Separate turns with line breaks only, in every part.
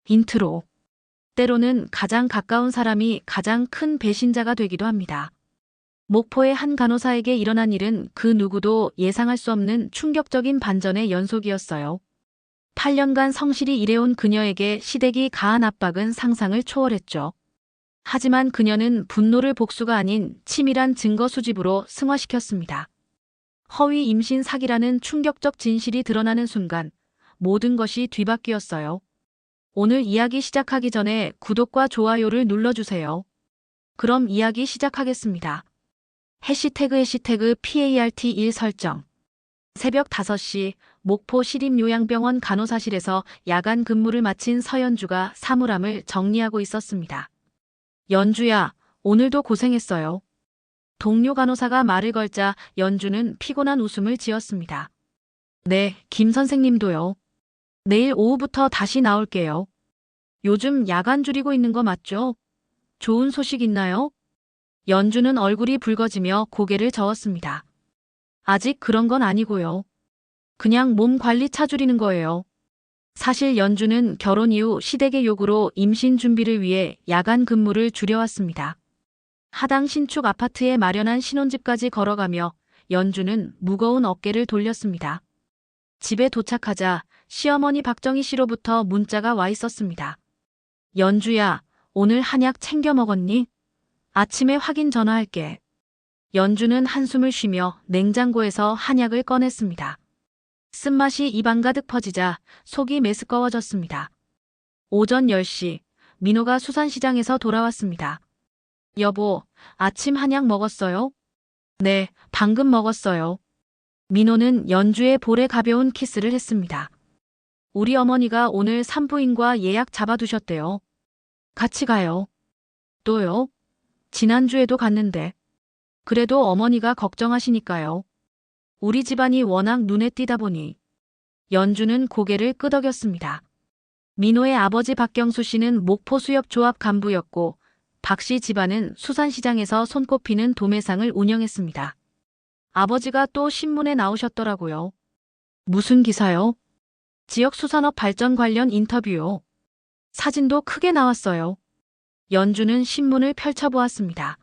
인트로. 때로는 가장 가까운 사람이 가장 큰 배신자가 되기도 합니다. 목포의 한 간호사에게 일어난 일은 그 누구도 예상할 수 없는 충격적인 반전의 연속이었어요. 8년간 성실히 일해온 그녀에게 시댁이 가한 압박은 상상을 초월했죠. 하지만 그녀는 분노를 복수가 아닌 치밀한 증거 수집으로 승화시켰습니다. 허위 임신 사기라는 충격적 진실이 드러나는 순간 모든 것이 뒤바뀌었어요. 오늘 이야기 시작하기 전에 구독과 좋아요를 눌러주세요. 그럼 이야기 시작하겠습니다. 해시태그 PART1 설정. 새벽 5시 목포 시립요양병원 간호사실에서 야간 근무를 마친 서연주가 사물함을 정리하고 있었습니다. 연주야, 오늘도 고생했어요. 동료 간호사가 말을 걸자 연주는 피곤한 웃음을 지었습니다. 네, 김 선생님도요. 내일 오후부터 다시 나올게요. 요즘 야간 줄이고 있는 거 맞죠? 좋은 소식 있나요? 연주는 얼굴이 붉어지며 고개를 저었습니다. 아직 그런 건 아니고요. 그냥 몸 관리 차 줄이는 거예요. 사실 연주는 결혼 이후 시댁의 요구로 임신 준비를 위해 야간 근무를 줄여왔습니다. 하당 신축 아파트에 마련한 신혼집까지 걸어가며 연주는 무거운 어깨를 돌렸습니다. 집에 도착하자 시어머니 박정희 씨로부터 문자가 와 있었습니다. 연주야, 오늘 한약 챙겨 먹었니? 아침에 확인 전화할게. 연주는 한숨을 쉬며 냉장고에서 한약을 꺼냈습니다. 쓴맛이 입안 가득 퍼지자 속이 메스꺼워졌습니다. 오전 10시, 민호가 수산시장에서 돌아왔습니다. 여보, 아침 한약 먹었어요? 네, 방금 먹었어요. 민호는 연주의 볼에 가벼운 키스를 했습니다. 우리 어머니가 오늘 산부인과 예약 잡아두셨대요. 같이 가요. 또요? 지난주에도 갔는데. 그래도 어머니가 걱정하시니까요. 우리 집안이 워낙 눈에 띄다 보니. 연주는 고개를 끄덕였습니다. 민호의 아버지 박경수 씨는 목포수협조합 간부였고 박 씨 집안은 수산시장에서 손꼽히는 도매상을 운영했습니다. 아버지가 또 신문에 나오셨더라고요. 무슨 기사요? 지역 수산업 발전 관련 인터뷰요. 사진도 크게 나왔어요. 연주는 신문을 펼쳐보았습니다.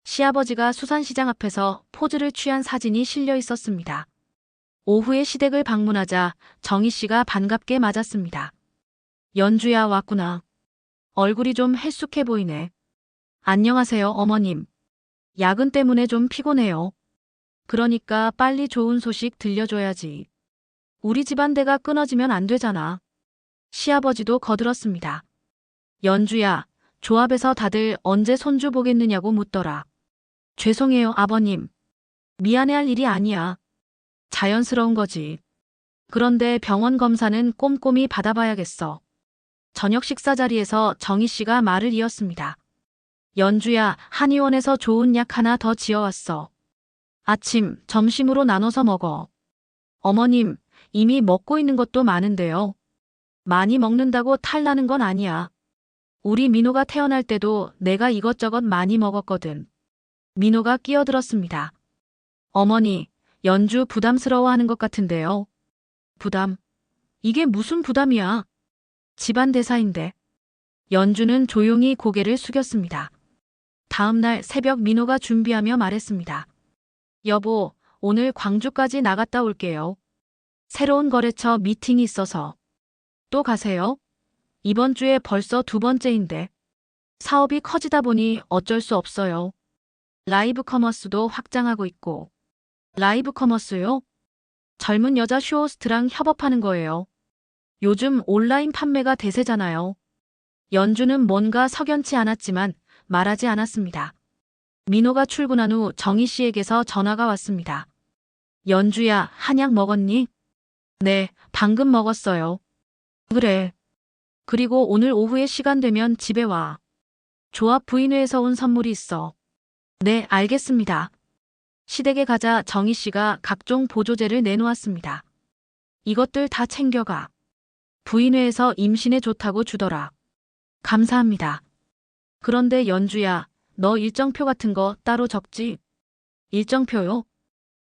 시아버지가 수산시장 앞에서 포즈를 취한 사진이 실려 있었습니다. 오후에 시댁을 방문하자 정희 씨가 반갑게 맞았습니다. 연주야, 왔구나. 얼굴이 좀 헬쑥해 보이네. 안녕하세요, 어머님. 야근 때문에 좀 피곤해요. 그러니까 빨리 좋은 소식 들려줘야지. 우리 집안대가 끊어지면 안 되잖아. 시아버지도 거들었습니다. 연주야, 조합에서 다들 언제 손주 보겠느냐고 묻더라. 죄송해요, 아버님. 미안해할 일이 아니야. 자연스러운 거지. 그런데 병원 검사는 꼼꼼히 받아봐야겠어. 저녁 식사 자리에서 정희 씨가 말을 이었습니다. 연주야, 한의원에서 좋은 약 하나 더 지어왔어. 아침, 점심으로 나눠서 먹어. 어머님, 이미 먹고 있는 것도 많은데요. 많이 먹는다고 탈나는 건 아니야. 우리 민호가 태어날 때도 내가 이것저것 많이 먹었거든. 민호가 끼어들었습니다. 어머니, 연주 부담스러워하는 것 같은데요. 부담? 이게 무슨 부담이야? 집안 대사인데. 연주는 조용히 고개를 숙였습니다. 다음 날 새벽 민호가 준비하며 말했습니다. 여보, 오늘 광주까지 나갔다 올게요. 새로운 거래처 미팅이 있어서. 또 가세요? 이번 주에 벌써 2번째인데. 사업이 커지다 보니 어쩔 수 없어요. 라이브 커머스도 확장하고 있고. 라이브 커머스요? 젊은 여자 쇼호스트랑 협업하는 거예요. 요즘 온라인 판매가 대세잖아요. 연주는 뭔가 석연치 않았지만 말하지 않았습니다. 민호가 출근한 후 정희 씨에게서 전화가 왔습니다. 연주야, 한약 먹었니? 네, 방금 먹었어요. 그래. 그리고 오늘 오후에 시간 되면 집에 와. 조합 부인회에서 온 선물이 있어. 네, 알겠습니다. 시댁에 가자 정희 씨가 각종 보조제를 내놓았습니다. 이것들 다 챙겨가. 부인회에서 임신에 좋다고 주더라. 감사합니다. 그런데 연주야, 너 일정표 같은 거 따로 적지? 일정표요?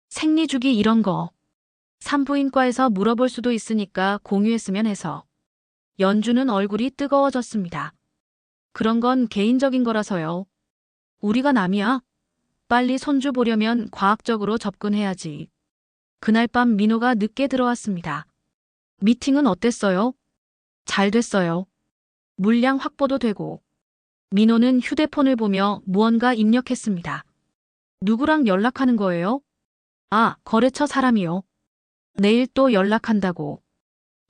생리주기 이런 거. 산부인과에서 물어볼 수도 있으니까 공유했으면 해서. 연주는 얼굴이 뜨거워졌습니다. 그런 건 개인적인 거라서요. 우리가 남이야? 빨리 손주 보려면 과학적으로 접근해야지. 그날 밤 민호가 늦게 들어왔습니다. 미팅은 어땠어요? 잘 됐어요. 물량 확보도 되고. 민호는 휴대폰을 보며 무언가 입력했습니다. 누구랑 연락하는 거예요? 아, 거래처 사람이요. 내일 또 연락한다고.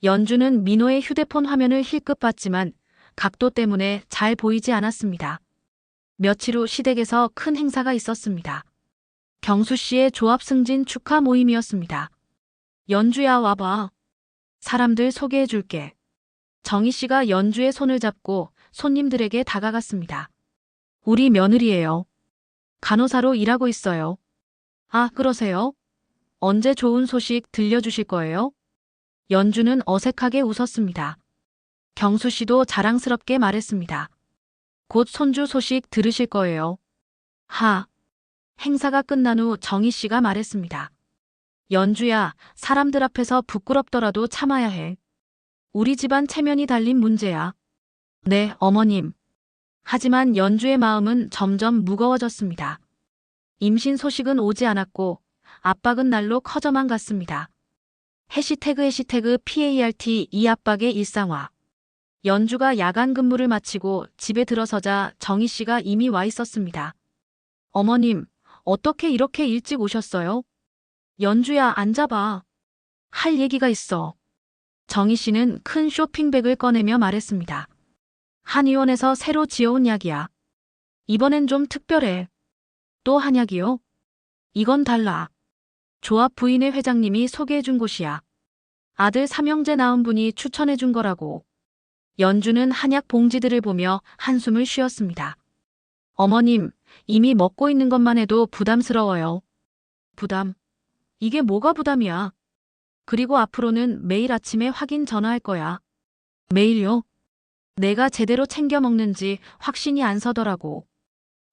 연주는 민호의 휴대폰 화면을 힐끗 봤지만 각도 때문에 잘 보이지 않았습니다. 며칠 후 시댁에서 큰 행사가 있었습니다. 경수 씨의 조합 승진 축하 모임이었습니다. 연주야, 와봐. 사람들 소개해 줄게. 정희 씨가 연주의 손을 잡고 손님들에게 다가갔습니다. 우리 며느리예요. 간호사로 일하고 있어요. 아, 그러세요? 언제 좋은 소식 들려주실 거예요? 연주는 어색하게 웃었습니다. 경수 씨도 자랑스럽게 말했습니다. 곧 손주 소식 들으실 거예요. 하. 행사가 끝난 후 정희 씨가 말했습니다. 연주야, 사람들 앞에서 부끄럽더라도 참아야 해. 우리 집안 체면이 달린 문제야. 네, 어머님. 하지만 연주의 마음은 점점 무거워졌습니다. 임신 소식은 오지 않았고 압박은 날로 커져만 갔습니다. 해시태그 PART 이 압박의 일상화. 연주가 야간 근무를 마치고 집에 들어서자 정희 씨가 이미 와 있었습니다. 어머님, 어떻게 이렇게 일찍 오셨어요? 연주야, 앉아봐. 할 얘기가 있어. 정희 씨는 큰 쇼핑백을 꺼내며 말했습니다. 한의원에서 새로 지어온 약이야. 이번엔 좀 특별해. 또 한약이요? 이건 달라. 조합 부인의 회장님이 소개해준 곳이야. 아들 삼형제 낳은 분이 추천해준 거라고. 연주는 한약 봉지들을 보며 한숨을 쉬었습니다. 어머님, 이미 먹고 있는 것만 해도 부담스러워요. 부담? 이게 뭐가 부담이야? 그리고 앞으로는 매일 아침에 확인 전화할 거야. 매일요? 내가 제대로 챙겨 먹는지 확신이 안 서더라고.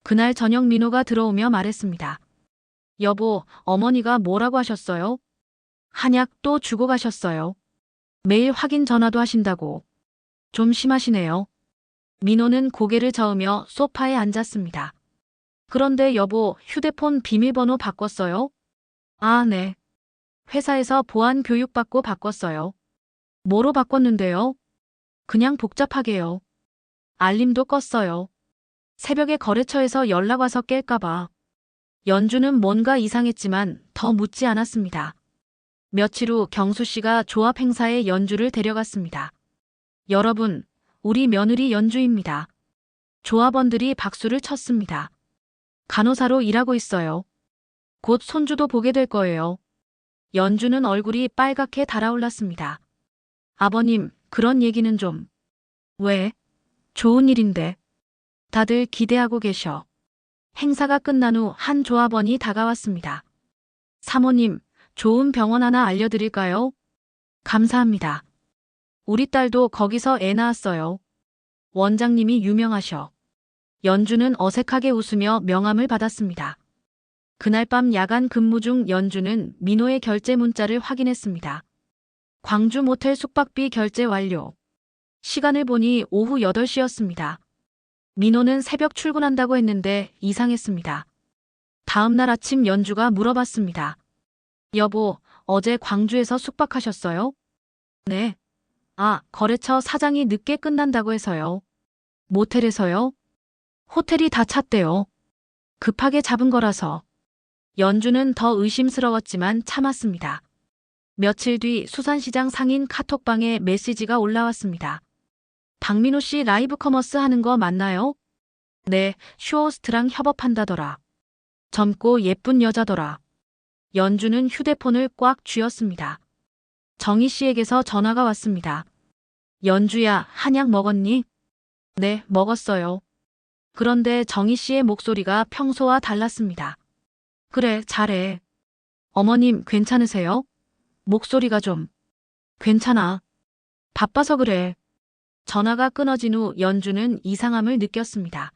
그날 저녁 민호가 들어오며 말했습니다. 여보, 어머니가 뭐라고 하셨어요? 한약 또 주고 가셨어요. 매일 확인 전화도 하신다고. 좀 심하시네요. 민호는 고개를 저으며 소파에 앉았습니다. 그런데 여보, 휴대폰 비밀번호 바꿨어요? 아, 네. 회사에서 보안 교육받고 바꿨어요. 뭐로 바꿨는데요? 그냥 복잡하게요. 알림도 껐어요. 새벽에 거래처에서 연락 와서 깰까봐. 연주는 뭔가 이상했지만 더 묻지 않았습니다. 며칠 후 경수 씨가 조합 행사에 연주를 데려갔습니다. 여러분, 우리 며느리 연주입니다. 조합원들이 박수를 쳤습니다. 간호사로 일하고 있어요. 곧 손주도 보게 될 거예요. 연주는 얼굴이 빨갛게 달아올랐습니다. 아버님, 그런 얘기는 좀. 왜? 좋은 일인데. 다들 기대하고 계셔. 행사가 끝난 후 한 조합원이 다가왔습니다. 사모님, 좋은 병원 하나 알려드릴까요? 감사합니다. 우리 딸도 거기서 애 낳았어요. 원장님이 유명하셔. 연주는 어색하게 웃으며 명함을 받았습니다. 그날 밤 야간 근무 중 연주는 민호의 결제 문자를 확인했습니다. 광주 모텔 숙박비 결제 완료. 시간을 보니 오후 8시였습니다. 민호는 새벽 출근한다고 했는데 이상했습니다. 다음 날 아침 연주가 물어봤습니다. 여보, 어제 광주에서 숙박하셨어요? 네. 아, 거래처 사장이 늦게 끝난다고 해서요. 모텔에서요? 호텔이 다 찼대요. 급하게 잡은 거라서. 연주는 더 의심스러웠지만 참았습니다. 며칠 뒤 수산시장 상인 카톡방에 메시지가 올라왔습니다. 박민호 씨 라이브 커머스 하는 거 맞나요? 네, 슈어호스트랑 협업한다더라. 젊고 예쁜 여자더라. 연주는 휴대폰을 꽉 쥐었습니다. 정희 씨에게서 전화가 왔습니다. 연주야, 한약 먹었니? 네, 먹었어요. 그런데 정희 씨의 목소리가 평소와 달랐습니다. 그래, 잘해. 어머님, 괜찮으세요? 목소리가 좀. 괜찮아. 바빠서 그래. 전화가 끊어진 후 연주는 이상함을 느꼈습니다.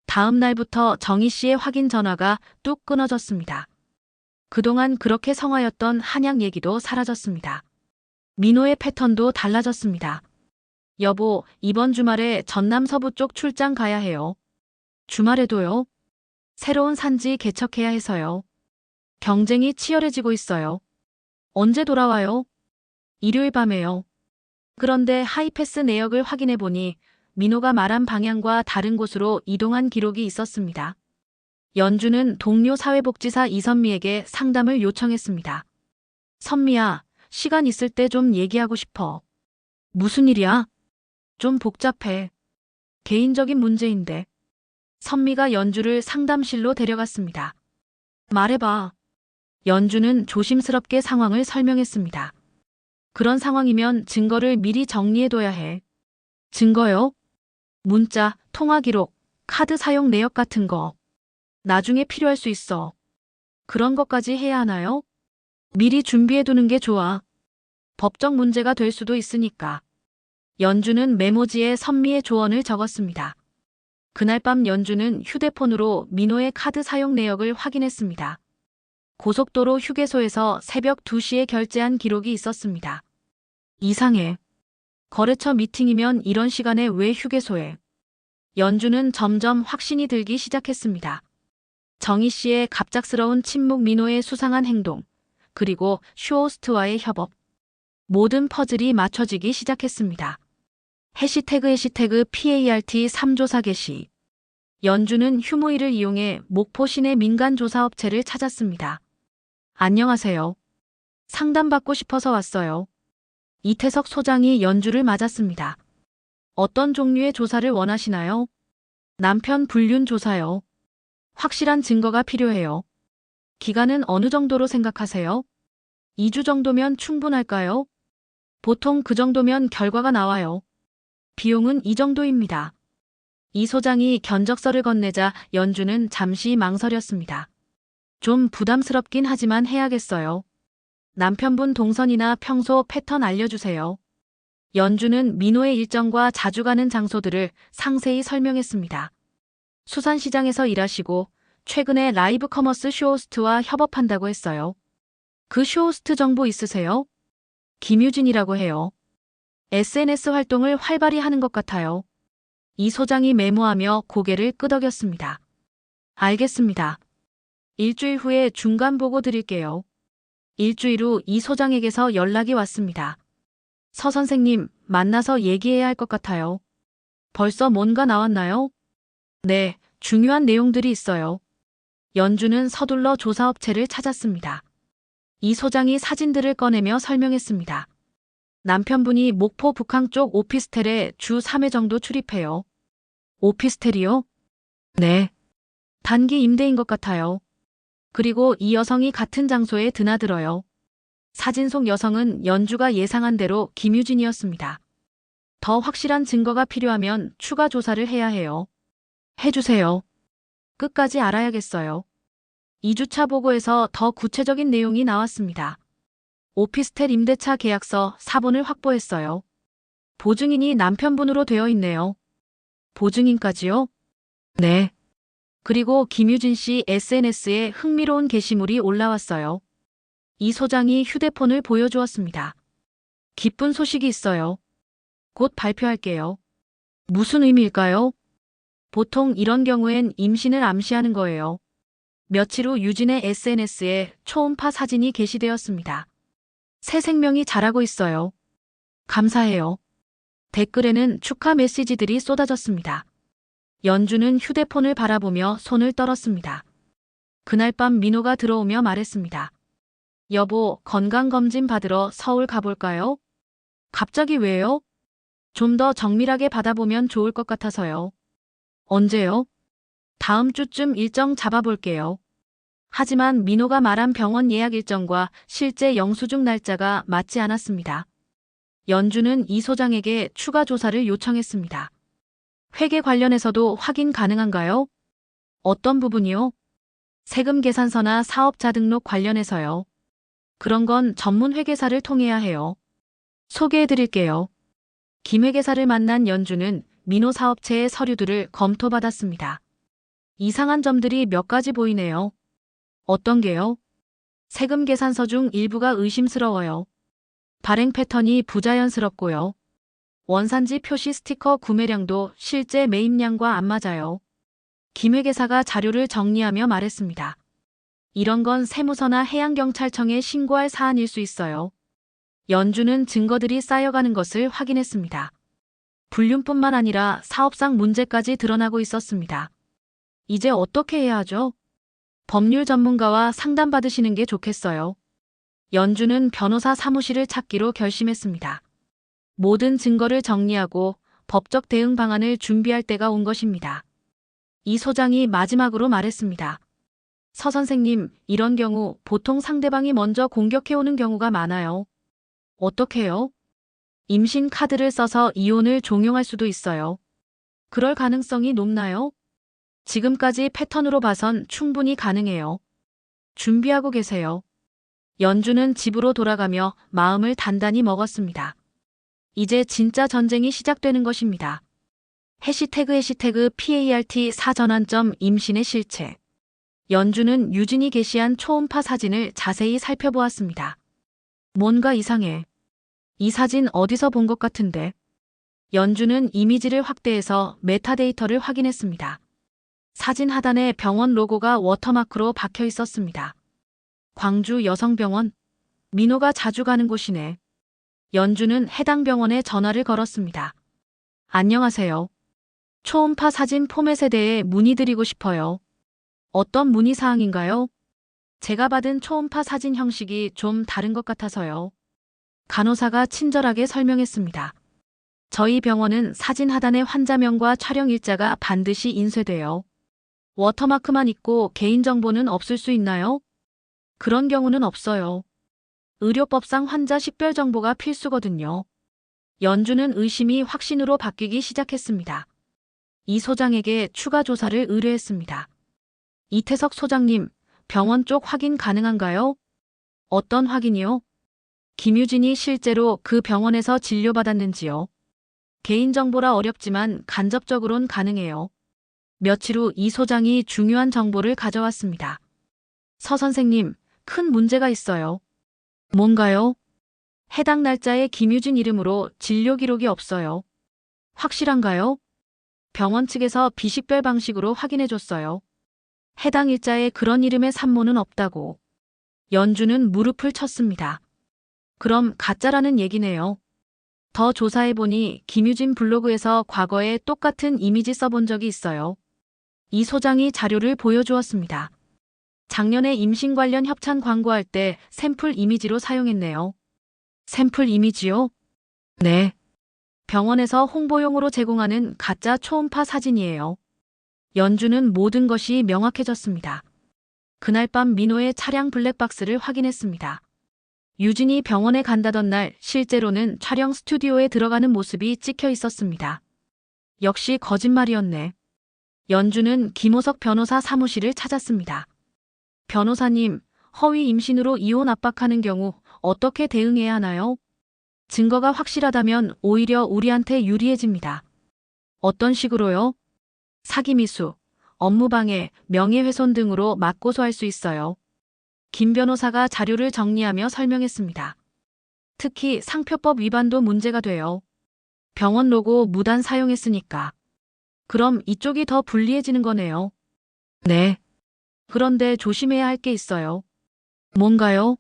다음 날부터 정희 씨의 확인 전화가 뚝 끊어졌습니다. 그동안 그렇게 성화였던 한약 얘기도 사라졌습니다. 민호의 패턴도 달라졌습니다. 여보, 이번 주말에 전남 서부 쪽 출장 가야 해요. 주말에도요? 새로운 산지 개척해야 해서요. 경쟁이 치열해지고 있어요. 언제 돌아와요? 일요일 밤에요. 그런데 하이패스 내역을 확인해 보니 민호가 말한 방향과 다른 곳으로 이동한 기록이 있었습니다. 연주는 동료 사회복지사 이선미에게 상담을 요청했습니다. 선미야, 시간 있을 때 좀 얘기하고 싶어. 무슨 일이야? 좀 복잡해. 개인적인 문제인데. 선미가 연주를 상담실로 데려갔습니다. 말해봐. 연주는 조심스럽게 상황을 설명했습니다. 그런 상황이면 증거를 미리 정리해둬야 해. 증거요? 문자, 통화 기록, 카드 사용 내역 같은 거. 나중에 필요할 수 있어. 그런 것까지 해야 하나요? 미리 준비해두는 게 좋아. 법적 문제가 될 수도 있으니까. 연주는 메모지에 선미의 조언을 적었습니다. 그날 밤 연주는 휴대폰으로 민호의 카드 사용 내역을 확인했습니다. 고속도로 휴게소에서 새벽 2시에 결제한 기록이 있었습니다. 이상해. 거래처 미팅이면 이런 시간에 왜 휴게소에? 연주는 점점 확신이 들기 시작했습니다. 정희 씨의 갑작스러운 침묵, 민호의 수상한 행동, 그리고 슈호스트와의 협업. 모든 퍼즐이 맞춰지기 시작했습니다. 해시태그 PART 3조사 게시. 연주는 휴무일을 이용해 목포 시내 민간 조사업체를 찾았습니다. 안녕하세요. 상담받고 싶어서 왔어요. 이태석 소장이 연주를 맞았습니다. 어떤 종류의 조사를 원하시나요? 남편 불륜 조사요. 확실한 증거가 필요해요. 기간은 어느 정도로 생각하세요? 2주 정도면 충분할까요? 보통 그 정도면 결과가 나와요. 비용은 이 정도입니다. 이 소장이 견적서를 건네자 연주는 잠시 망설였습니다. 좀 부담스럽긴 하지만 해야겠어요. 남편분 동선이나 평소 패턴 알려주세요. 연주는 민호의 일정과 자주 가는 장소들을 상세히 설명했습니다. 수산시장에서 일하시고 최근에 라이브 커머스 쇼호스트와 협업한다고 했어요. 그 쇼호스트 정보 있으세요? 김유진이라고 해요. SNS 활동을 활발히 하는 것 같아요. 이 소장이 메모하며 고개를 끄덕였습니다. 알겠습니다. 일주일 후에 중간 보고 드릴게요. 일주일 후 이 소장에게서 연락이 왔습니다. 서 선생님, 만나서 얘기해야 할 것 같아요. 벌써 뭔가 나왔나요? 네, 중요한 내용들이 있어요. 연주는 서둘러 조사업체를 찾았습니다. 이 소장이 사진들을 꺼내며 설명했습니다. 남편분이 목포 북항 쪽 오피스텔에 주 3회 정도 출입해요. 오피스텔이요? 네. 단기 임대인 것 같아요. 그리고 이 여성이 같은 장소에 드나들어요. 사진 속 여성은 연주가 예상한 대로 김유진이었습니다. 더 확실한 증거가 필요하면 추가 조사를 해야 해요. 해주세요. 끝까지 알아야겠어요. 2주차 보고에서 더 구체적인 내용이 나왔습니다. 오피스텔 임대차 계약서 사본을 확보했어요. 보증인이 남편분으로 되어 있네요. 보증인까지요? 네. 그리고 김유진 씨 SNS에 흥미로운 게시물이 올라왔어요. 이 소장이 휴대폰을 보여주었습니다. 기쁜 소식이 있어요. 곧 발표할게요. 무슨 의미일까요? 보통 이런 경우엔 임신을 암시하는 거예요. 며칠 후 유진의 SNS에 초음파 사진이 게시되었습니다. 새 생명이 자라고 있어요. 감사해요. 댓글에는 축하 메시지들이 쏟아졌습니다. 연주는 휴대폰을 바라보며 손을 떨었습니다. 그날 밤 민호가 들어오며 말했습니다. 여보, 건강검진 받으러 서울 가볼까요? 갑자기 왜요? 좀 더 정밀하게 받아보면 좋을 것 같아서요. 언제요? 다음 주쯤 일정 잡아볼게요. 하지만 민호가 말한 병원 예약 일정과 실제 영수증 날짜가 맞지 않았습니다. 연주는 이 소장에게 추가 조사를 요청했습니다. 회계 관련해서도 확인 가능한가요? 어떤 부분이요? 세금 계산서나 사업자 등록 관련해서요. 그런 건 전문 회계사를 통해야 해요. 소개해드릴게요. 김 회계사를 만난 연주는 민호 사업체의 서류들을 검토받았습니다. 이상한 점들이 몇 가지 보이네요. 어떤 게요? 세금 계산서 중 일부가 의심스러워요. 발행 패턴이 부자연스럽고요. 원산지 표시 스티커 구매량도 실제 매입량과 안 맞아요. 김 회계사가 자료를 정리하며 말했습니다. 이런 건 세무서나 해양경찰청에 신고할 사안일 수 있어요. 연주는 증거들이 쌓여가는 것을 확인했습니다. 불륜뿐만 아니라 사업상 문제까지 드러나고 있었습니다. 이제 어떻게 해야 하죠? 법률 전문가와 상담받으시는 게 좋겠어요. 연주는 변호사 사무실을 찾기로 결심했습니다. 모든 증거를 정리하고 법적 대응 방안을 준비할 때가 온 것입니다. 이 소장이 마지막으로 말했습니다. 서 선생님, 이런 경우 보통 상대방이 먼저 공격해오는 경우가 많아요. 어떻게 해요? 임신 카드를 써서 이혼을 종용할 수도 있어요. 그럴 가능성이 높나요? 지금까지 패턴으로 봐선 충분히 가능해요. 준비하고 계세요. 연주는 집으로 돌아가며 마음을 단단히 먹었습니다. 이제 진짜 전쟁이 시작되는 것입니다. 해시태그 PART 사전환점 임신의 실체. 연주는 유진이 게시한 초음파 사진을 자세히 살펴보았습니다. 뭔가 이상해. 이 사진 어디서 본 것 같은데. 연주는 이미지를 확대해서 메타데이터를 확인했습니다. 사진 하단에 병원 로고가 워터마크로 박혀 있었습니다. 광주 여성병원. 민호가 자주 가는 곳이네. 연주는 해당 병원에 전화를 걸었습니다. 안녕하세요. 초음파 사진 포맷에 대해 문의드리고 싶어요. 어떤 문의 사항인가요? 제가 받은 초음파 사진 형식이 좀 다른 것 같아서요. 간호사가 친절하게 설명했습니다. 저희 병원은 사진 하단의 환자명과 촬영 일자가 반드시 인쇄돼요. 워터마크만 있고 개인정보는 없을 수 있나요? 그런 경우는 없어요. 의료법상 환자 식별 정보가 필수거든요. 연주는 의심이 확신으로 바뀌기 시작했습니다. 이 소장에게 추가 조사를 의뢰했습니다. 이태석 소장님, 병원 쪽 확인 가능한가요? 어떤 확인이요? 김유진이 실제로 그 병원에서 진료받았는지요? 개인정보라 어렵지만 간접적으론 가능해요. 며칠 후 이 소장이 중요한 정보를 가져왔습니다. 서 선생님, 큰 문제가 있어요. 뭔가요? 해당 날짜에 김유진 이름으로 진료 기록이 없어요. 확실한가요? 병원 측에서 비식별 방식으로 확인해줬어요. 해당 일자에 그런 이름의 산모는 없다고. 연주는 무릎을 쳤습니다. 그럼 가짜라는 얘기네요. 더 조사해보니 김유진 블로그에서 과거에 똑같은 이미지 써본 적이 있어요. 이 소장이 자료를 보여주었습니다. 작년에 임신 관련 협찬 광고할 때 샘플 이미지로 사용했네요. 샘플 이미지요? 네. 병원에서 홍보용으로 제공하는 가짜 초음파 사진이에요. 연주는 모든 것이 명확해졌습니다. 그날 밤 민호의 차량 블랙박스를 확인했습니다. 유진이 병원에 간다던 날 실제로는 촬영 스튜디오에 들어가는 모습이 찍혀 있었습니다. 역시 거짓말이었네. 연주는 김호석 변호사 사무실을 찾았습니다. 변호사님, 허위 임신으로 이혼 압박하는 경우 어떻게 대응해야 하나요? 증거가 확실하다면 오히려 우리한테 유리해집니다. 어떤 식으로요? 사기미수, 업무방해, 명예훼손 등으로 맞고소할 수 있어요. 김 변호사가 자료를 정리하며 설명했습니다. 특히 상표법 위반도 문제가 돼요. 병원 로고 무단 사용했으니까. 그럼 이쪽이 더 불리해지는 거네요. 네. 그런데 조심해야 할 게 있어요. 뭔가요?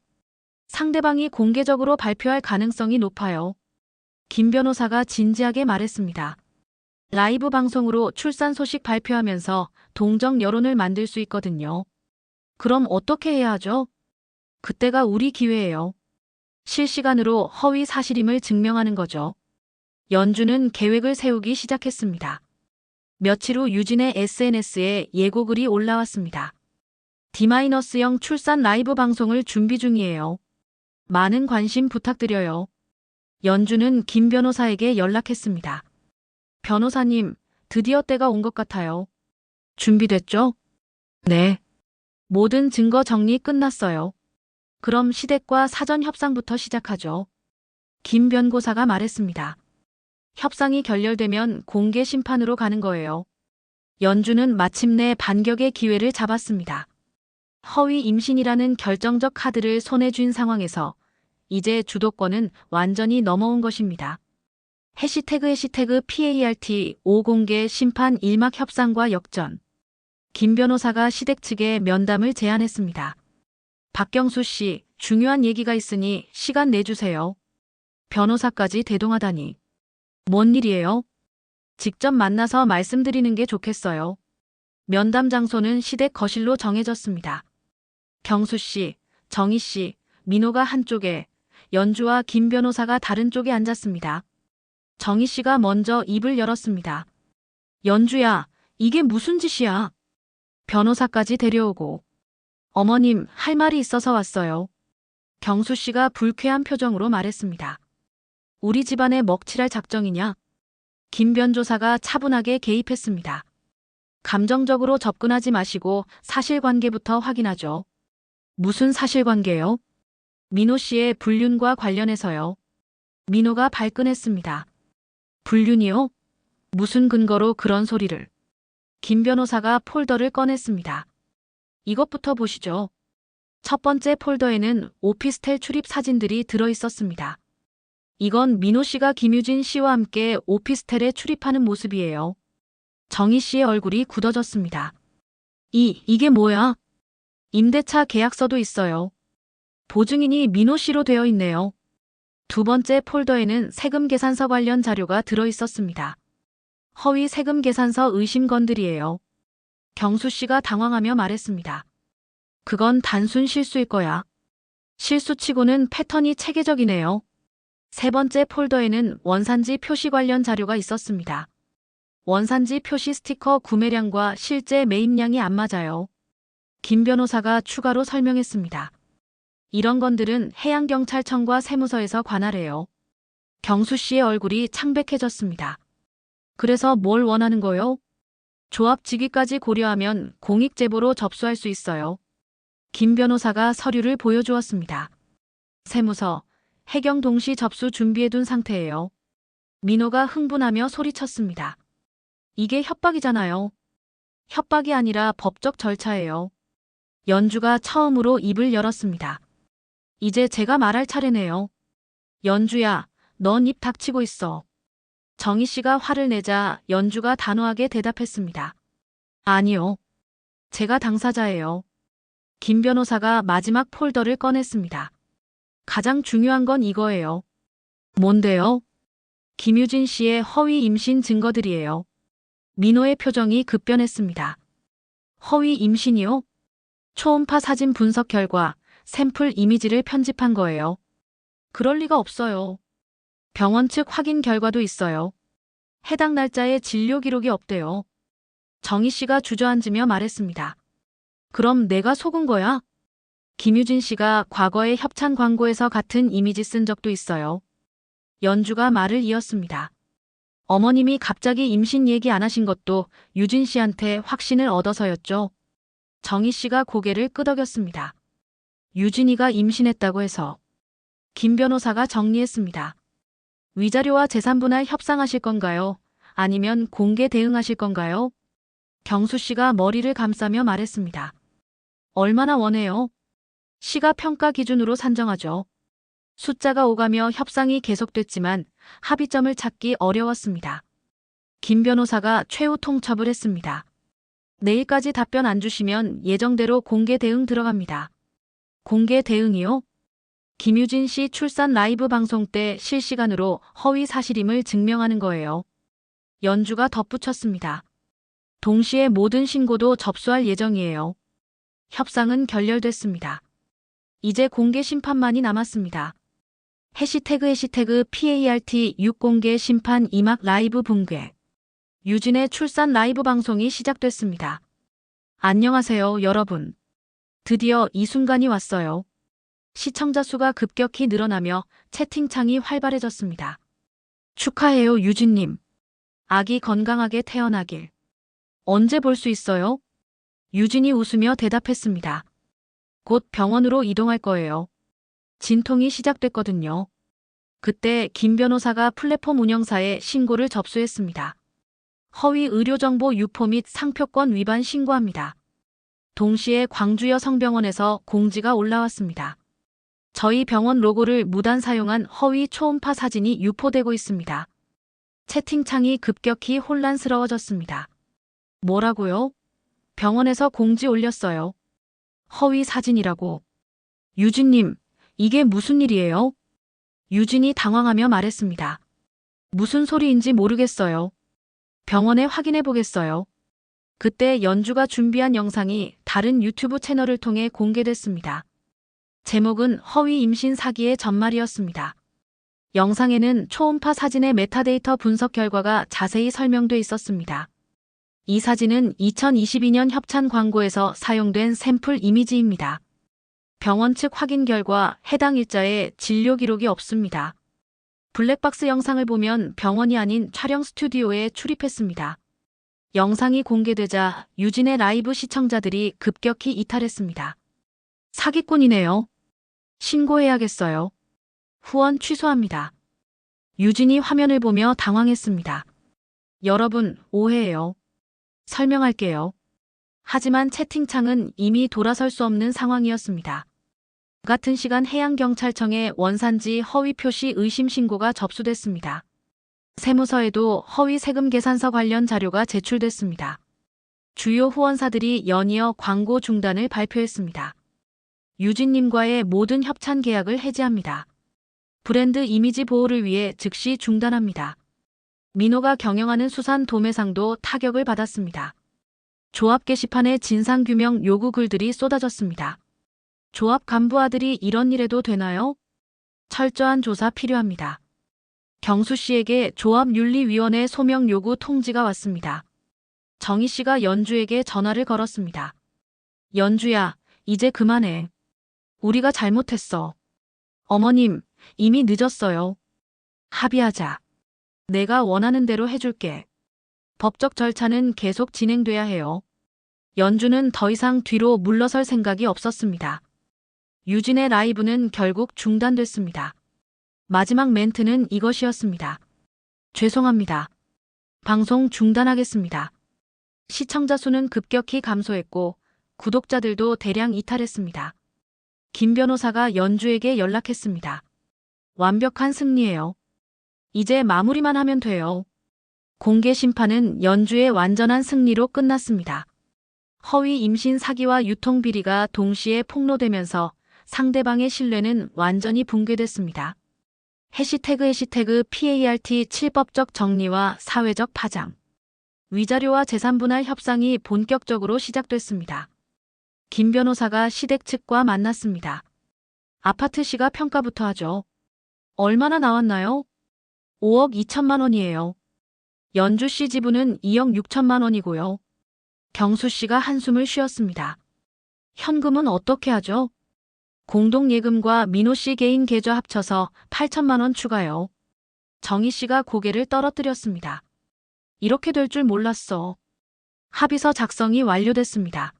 상대방이 공개적으로 발표할 가능성이 높아요. 김 변호사가 진지하게 말했습니다. 라이브 방송으로 출산 소식 발표하면서 동정 여론을 만들 수 있거든요. 그럼 어떻게 해야 하죠? 그때가 우리 기회예요. 실시간으로 허위 사실임을 증명하는 거죠. 연주는 계획을 세우기 시작했습니다. 며칠 후 유진의 SNS에 예고글이 올라왔습니다. D-0 출산 라이브 방송을 준비 중이에요. 많은 관심 부탁드려요. 연주는 김 변호사에게 연락했습니다. 변호사님, 드디어 때가 온 것 같아요. 준비됐죠? 네. 모든 증거 정리 끝났어요. 그럼 시댁과 사전 협상부터 시작하죠. 김 변고사가 말했습니다. 협상이 결렬되면 공개 심판으로 가는 거예요. 연주는 마침내 반격의 기회를 잡았습니다. 허위 임신이라는 결정적 카드를 손에 쥔 상황에서 이제 주도권은 완전히 넘어온 것입니다. 해시태그 PART 5공개 심판 1막 협상과 역전. 김 변호사가 시댁 측에 면담을 제안했습니다. 박경수 씨, 중요한 얘기가 있으니 시간 내주세요. 변호사까지 대동하다니. 뭔 일이에요? 직접 만나서 말씀드리는 게 좋겠어요. 면담 장소는 시댁 거실로 정해졌습니다. 경수 씨, 정희 씨, 민호가 한쪽에, 연주와 김 변호사가 다른 쪽에 앉았습니다. 정희 씨가 먼저 입을 열었습니다. 연주야, 이게 무슨 짓이야? 변호사까지 데려오고. 어머님, 할 말이 있어서 왔어요. 경수 씨가 불쾌한 표정으로 말했습니다. 우리 집안에 먹칠할 작정이냐? 김 변조사가 차분하게 개입했습니다. 감정적으로 접근하지 마시고 사실관계부터 확인하죠. 무슨 사실관계요? 민호 씨의 불륜과 관련해서요. 민호가 발끈했습니다. 불륜이요? 무슨 근거로 그런 소리를? 김 변호사가 폴더를 꺼냈습니다. 이것부터 보시죠. 첫 번째 폴더에는 오피스텔 출입 사진들이 들어있었습니다. 이건 민호 씨가 김유진 씨와 함께 오피스텔에 출입하는 모습이에요. 정희 씨의 얼굴이 굳어졌습니다. 이게 뭐야? 임대차 계약서도 있어요. 보증인이 민호 씨로 되어 있네요. 두 번째 폴더에는 세금 계산서 관련 자료가 들어있었습니다. 허위 세금 계산서 의심 건들이에요. 경수 씨가 당황하며 말했습니다. 그건 단순 실수일 거야. 실수치고는 패턴이 체계적이네요. 세 번째 폴더에는 원산지 표시 관련 자료가 있었습니다. 원산지 표시 스티커 구매량과 실제 매입량이 안 맞아요. 김 변호사가 추가로 설명했습니다. 이런 건들은 해양경찰청과 세무서에서 관할해요. 경수 씨의 얼굴이 창백해졌습니다. 그래서 뭘 원하는 거요? 조합 직위까지 고려하면 공익제보로 접수할 수 있어요. 김 변호사가 서류를 보여주었습니다. 세무서, 해경 동시 접수 준비해둔 상태예요. 민호가 흥분하며 소리쳤습니다. 이게 협박이잖아요. 협박이 아니라 법적 절차예요. 연주가 처음으로 입을 열었습니다. 이제 제가 말할 차례네요. 연주야, 넌 입 닥치고 있어. 정희 씨가 화를 내자 연주가 단호하게 대답했습니다. 아니요. 제가 당사자예요. 김 변호사가 마지막 폴더를 꺼냈습니다. 가장 중요한 건 이거예요. 뭔데요? 김유진 씨의 허위 임신 증거들이에요. 민호의 표정이 급변했습니다. 허위 임신이요? 초음파 사진 분석 결과 샘플 이미지를 편집한 거예요. 그럴 리가 없어요. 병원 측 확인 결과도 있어요. 해당 날짜에 진료 기록이 없대요. 정희 씨가 주저앉으며 말했습니다. 그럼 내가 속은 거야? 김유진 씨가 과거에 협찬 광고에서 같은 이미지 쓴 적도 있어요. 연주가 말을 이었습니다. 어머님이 갑자기 임신 얘기 안 하신 것도 유진 씨한테 확신을 얻어서였죠. 정희 씨가 고개를 끄덕였습니다. 유진이가 임신했다고 해서. 김 변호사가 정리했습니다. 위자료와 재산분할 협상하실 건가요? 아니면 공개 대응하실 건가요? 경수 씨가 머리를 감싸며 말했습니다. 얼마나 원해요? 시가 평가 기준으로 산정하죠. 숫자가 오가며 협상이 계속됐지만 합의점을 찾기 어려웠습니다. 김 변호사가 최후 통첩을 했습니다. 내일까지 답변 안 주시면 예정대로 공개 대응 들어갑니다. 공개 대응이요? 김유진 씨 출산 라이브 방송 때 실시간으로 허위 사실임을 증명하는 거예요. 연주가 덧붙였습니다. 동시에 모든 신고도 접수할 예정이에요. 협상은 결렬됐습니다. 이제 공개 심판만이 남았습니다. 해시태그 PART 6공개 심판 2막 라이브 붕괴. 유진의 출산 라이브 방송이 시작됐습니다. 안녕하세요, 여러분. 드디어 이 순간이 왔어요. 시청자 수가 급격히 늘어나며 채팅창이 활발해졌습니다. 축하해요, 유진님. 아기 건강하게 태어나길. 언제 볼 수 있어요? 유진이 웃으며 대답했습니다. 곧 병원으로 이동할 거예요. 진통이 시작됐거든요. 그때 김 변호사가 플랫폼 운영사에 신고를 접수했습니다. 허위 의료정보 유포 및 상표권 위반 신고합니다. 동시에 광주 여성병원에서 공지가 올라왔습니다. 저희 병원 로고를 무단 사용한 허위 초음파 사진이 유포되고 있습니다. 채팅창이 급격히 혼란스러워졌습니다. 뭐라고요? 병원에서 공지 올렸어요. 허위 사진이라고. 유진님, 이게 무슨 일이에요? 유진이 당황하며 말했습니다. 무슨 소리인지 모르겠어요. 병원에 확인해 보겠어요. 그때 연주가 준비한 영상이 다른 유튜브 채널을 통해 공개됐습니다. 제목은 허위 임신 사기의 전말이었습니다. 영상에는 초음파 사진의 메타데이터 분석 결과가 자세히 설명돼 있었습니다. 이 사진은 2022년 협찬 광고에서 사용된 샘플 이미지입니다. 병원 측 확인 결과 해당 일자에 진료 기록이 없습니다. 블랙박스 영상을 보면 병원이 아닌 촬영 스튜디오에 출입했습니다. 영상이 공개되자 유진의 라이브 시청자들이 급격히 이탈했습니다. 사기꾼이네요. 신고해야겠어요. 후원 취소합니다. 유진이 화면을 보며 당황했습니다. 여러분, 오해예요. 설명할게요. 하지만 채팅창은 이미 돌아설 수 없는 상황이었습니다. 같은 시간 해양경찰청에 원산지 허위 표시 의심 신고가 접수됐습니다. 세무서에도 허위 세금 계산서 관련 자료가 제출됐습니다. 주요 후원사들이 연이어 광고 중단을 발표했습니다. 유진님과의 모든 협찬 계약을 해지합니다. 브랜드 이미지 보호를 위해 즉시 중단합니다. 민호가 경영하는 수산 도매상도 타격을 받았습니다. 조합 게시판에 진상규명 요구 글들이 쏟아졌습니다. 조합 간부아들이 이런 일해도 되나요? 철저한 조사 필요합니다. 경수 씨에게 조합윤리위원회 소명 요구 통지가 왔습니다. 정희 씨가 연주에게 전화를 걸었습니다. 연주야, 이제 그만해. 우리가 잘못했어. 어머님, 이미 늦었어요. 합의하자. 내가 원하는 대로 해줄게. 법적 절차는 계속 진행돼야 해요. 연주는 더 이상 뒤로 물러설 생각이 없었습니다. 유진의 라이브는 결국 중단됐습니다. 마지막 멘트는 이것이었습니다. 죄송합니다. 방송 중단하겠습니다. 시청자 수는 급격히 감소했고 구독자들도 대량 이탈했습니다. 김 변호사가 연주에게 연락했습니다. 완벽한 승리예요. 이제 마무리만 하면 돼요. 공개 심판은 연주의 완전한 승리로 끝났습니다. 허위 임신 사기와 유통 비리가 동시에 폭로되면서 상대방의 신뢰는 완전히 붕괴됐습니다. 해시태그 PART 7법적 정리와 사회적 파장. 위자료와 재산분할 협상이 본격적으로 시작됐습니다. 김 변호사가 시댁 측과 만났습니다. 아파트 시가 평가부터 하죠. 얼마나 나왔나요? 5억 2천만 원이에요. 연주 씨 지분은 2억 6천만 원이고요. 경수 씨가 한숨을 쉬었습니다. 현금은 어떻게 하죠? 공동예금과 민호 씨 개인 계좌 합쳐서 8천만 원 추가요. 정희 씨가 고개를 떨어뜨렸습니다. 이렇게 될 줄 몰랐어. 합의서 작성이 완료됐습니다.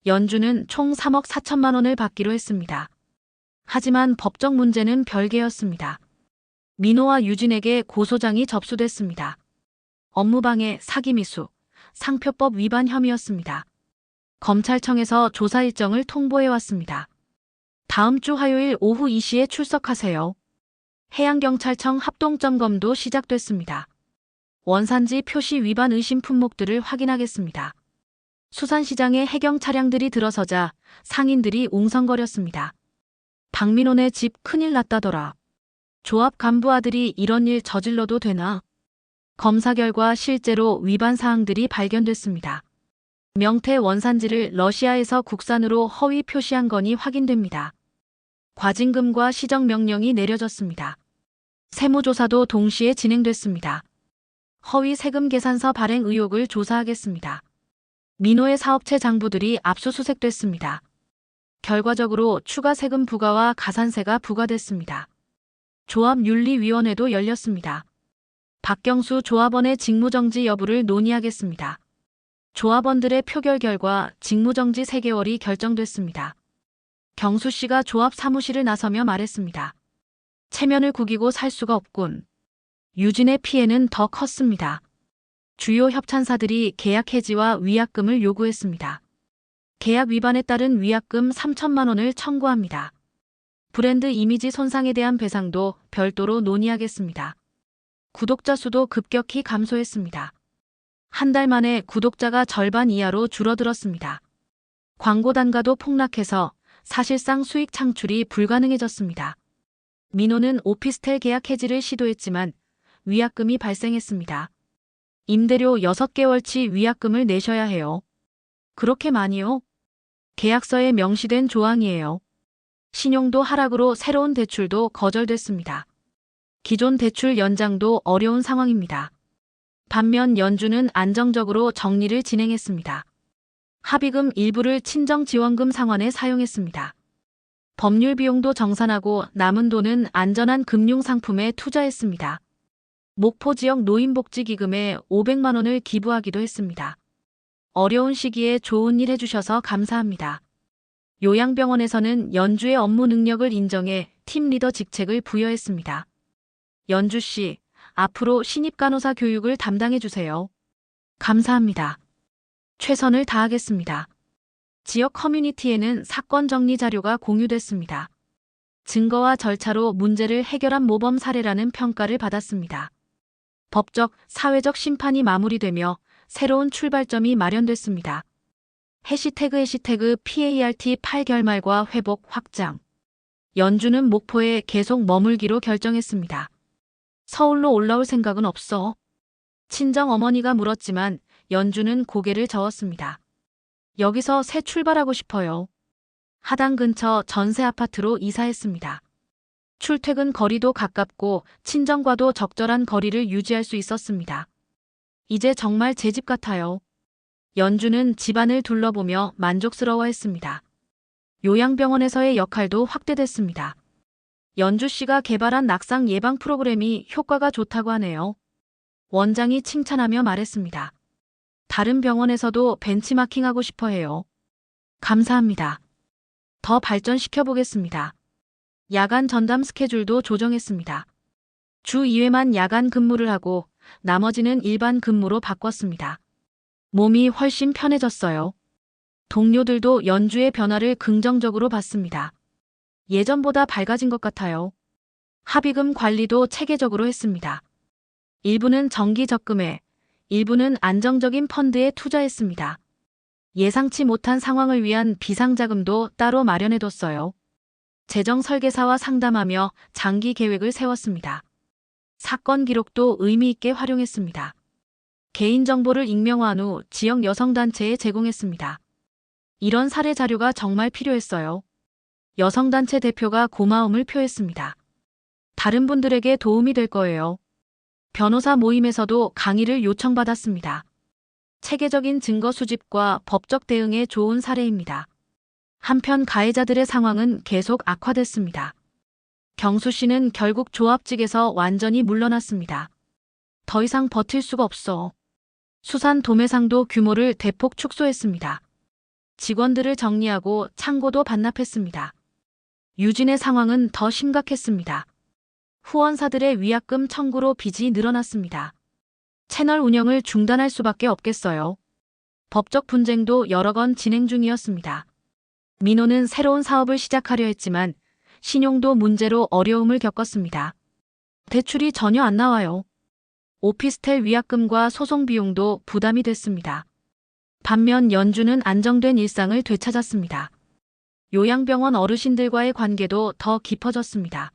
연주는 총 3억 4천만 원을 받기로 했습니다. 하지만 법적 문제는 별개였습니다. 민호와 유진에게 고소장이 접수됐습니다. 업무방해, 사기미수, 상표법 위반 혐의였습니다. 검찰청에서 조사 일정을 통보해왔습니다. 다음 주 화요일 오후 2시에 출석하세요. 해양경찰청 합동점검도 시작됐습니다. 원산지 표시 위반 의심 품목들을 확인하겠습니다. 수산시장에 해경 차량들이 들어서자 상인들이 웅성거렸습니다. 박민호네 집 큰일 났다더라. 조합 간부 아들이 이런 일 저질러도 되나? 검사 결과 실제로 위반 사항들이 발견됐습니다. 명태 원산지를 러시아에서 국산으로 허위 표시한 건이 확인됩니다. 과징금과 시정 명령이 내려졌습니다. 세무조사도 동시에 진행됐습니다. 허위 세금 계산서 발행 의혹을 조사하겠습니다. 민호의 사업체 장부들이 압수수색됐습니다. 결과적으로 추가 세금 부과와 가산세가 부과됐습니다. 조합윤리위원회도 열렸습니다. 박경수 조합원의 직무정지 여부를 논의하겠습니다. 조합원들의 표결 결과 직무정지 3개월이 결정됐습니다. 경수 씨가 조합 사무실을 나서며 말했습니다. 체면을 구기고 살 수가 없군. 유진의 피해는 더 컸습니다. 주요 협찬사들이 계약 해지와 위약금을 요구했습니다. 계약 위반에 따른 위약금 3천만 원을 청구합니다. 브랜드 이미지 손상에 대한 배상도 별도로 논의하겠습니다. 구독자 수도 급격히 감소했습니다. 한 달 만에 구독자가 절반 이하로 줄어들었습니다. 광고 단가도 폭락해서 사실상 수익 창출이 불가능해졌습니다. 민호는 오피스텔 계약 해지를 시도했지만 위약금이 발생했습니다. 임대료 6개월치 위약금을 내셔야 해요. 그렇게 많이요? 계약서에 명시된 조항이에요. 신용도 하락으로 새로운 대출도 거절됐습니다. 기존 대출 연장도 어려운 상황입니다. 반면 연주는 안정적으로 정리를 진행했습니다. 합의금 일부를 친정지원금 상환에 사용했습니다. 법률 비용도 정산하고 남은 돈은 안전한 금융상품에 투자했습니다. 목포 지역 노인복지기금에 500만 원을 기부하기도 했습니다. 어려운 시기에 좋은 일 해주셔서 감사합니다. 요양병원에서는 연주의 업무 능력을 인정해 팀 리더 직책을 부여했습니다. 연주 씨, 앞으로 신입 간호사 교육을 담당해 주세요. 감사합니다. 최선을 다하겠습니다. 지역 커뮤니티에는 사건 정리 자료가 공유됐습니다. 증거와 절차로 문제를 해결한 모범 사례라는 평가를 받았습니다. 법적, 사회적 심판이 마무리되며 새로운 출발점이 마련됐습니다. 해시태그 PART 8결말과 회복 확장. 연주는 목포에 계속 머물기로 결정했습니다. 서울로 올라올 생각은 없어. 친정 어머니가 물었지만 연주는 고개를 저었습니다. 여기서 새 출발하고 싶어요. 하당 근처 전세 아파트로 이사했습니다. 출퇴근 거리도 가깝고 친정과도 적절한 거리를 유지할 수 있었습니다. 이제 정말 제 집 같아요. 연주는 집안을 둘러보며 만족스러워했습니다. 요양병원에서의 역할도 확대됐습니다. 연주 씨가 개발한 낙상 예방 프로그램이 효과가 좋다고 하네요. 원장이 칭찬하며 말했습니다. 다른 병원에서도 벤치마킹하고 싶어 해요. 감사합니다. 더 발전시켜 보겠습니다. 야간 전담 스케줄도 조정했습니다. 주 2회만 야간 근무를 하고 나머지는 일반 근무로 바꿨습니다. 몸이 훨씬 편해졌어요. 동료들도 연주의 변화를 긍정적으로 봤습니다. 예전보다 밝아진 것 같아요. 합의금 관리도 체계적으로 했습니다. 일부는 정기 적금에, 일부는 안정적인 펀드에 투자했습니다. 예상치 못한 상황을 위한 비상자금도 따로 마련해뒀어요. 재정 설계사와 상담하며 장기 계획을 세웠습니다. 사건 기록도 의미 있게 활용했습니다. 개인정보를 익명화한 후 지역 여성단체에 제공했습니다. 이런 사례 자료가 정말 필요했어요. 여성단체 대표가 고마움을 표했습니다. 다른 분들에게 도움이 될 거예요. 변호사 모임에서도 강의를 요청받았습니다. 체계적인 증거 수집과 법적 대응에 좋은 사례입니다. 한편 가해자들의 상황은 계속 악화됐습니다. 경수 씨는 결국 조합 측에서 완전히 물러났습니다. 더 이상 버틸 수가 없어. 수산 도매상도 규모를 대폭 축소했습니다. 직원들을 정리하고 창고도 반납했습니다. 유진의 상황은 더 심각했습니다. 후원사들의 위약금 청구로 빚이 늘어났습니다. 채널 운영을 중단할 수밖에 없겠어요. 법적 분쟁도 여러 건 진행 중이었습니다. 민호는 새로운 사업을 시작하려 했지만 신용도 문제로 어려움을 겪었습니다. 대출이 전혀 안 나와요. 오피스텔 위약금과 소송 비용도 부담이 됐습니다. 반면 연주는 안정된 일상을 되찾았습니다. 요양병원 어르신들과의 관계도 더 깊어졌습니다.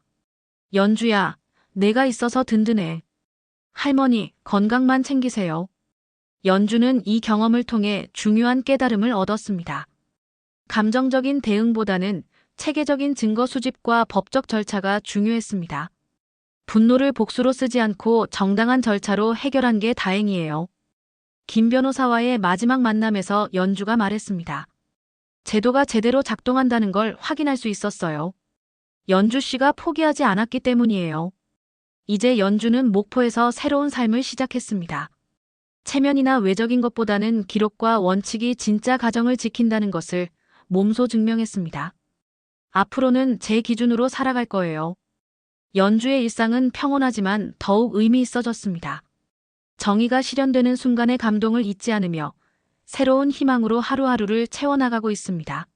연주야, 내가 있어서 든든해. 할머니, 건강만 챙기세요. 연주는 이 경험을 통해 중요한 깨달음을 얻었습니다. 감정적인 대응보다는 체계적인 증거 수집과 법적 절차가 중요했습니다. 분노를 복수로 쓰지 않고 정당한 절차로 해결한 게 다행이에요. 김 변호사와의 마지막 만남에서 연주가 말했습니다. 제도가 제대로 작동한다는 걸 확인할 수 있었어요. 연주 씨가 포기하지 않았기 때문이에요. 이제 연주는 목포에서 새로운 삶을 시작했습니다. 체면이나 외적인 것보다는 기록과 원칙이 진짜 가정을 지킨다는 것을 몸소 증명했습니다. 앞으로는 제 기준으로 살아갈 거예요. 연주의 일상은 평온하지만 더욱 의미 있어졌습니다. 정의가 실현되는 순간의 감동을 잊지 않으며 새로운 희망으로 하루하루를 채워나가고 있습니다.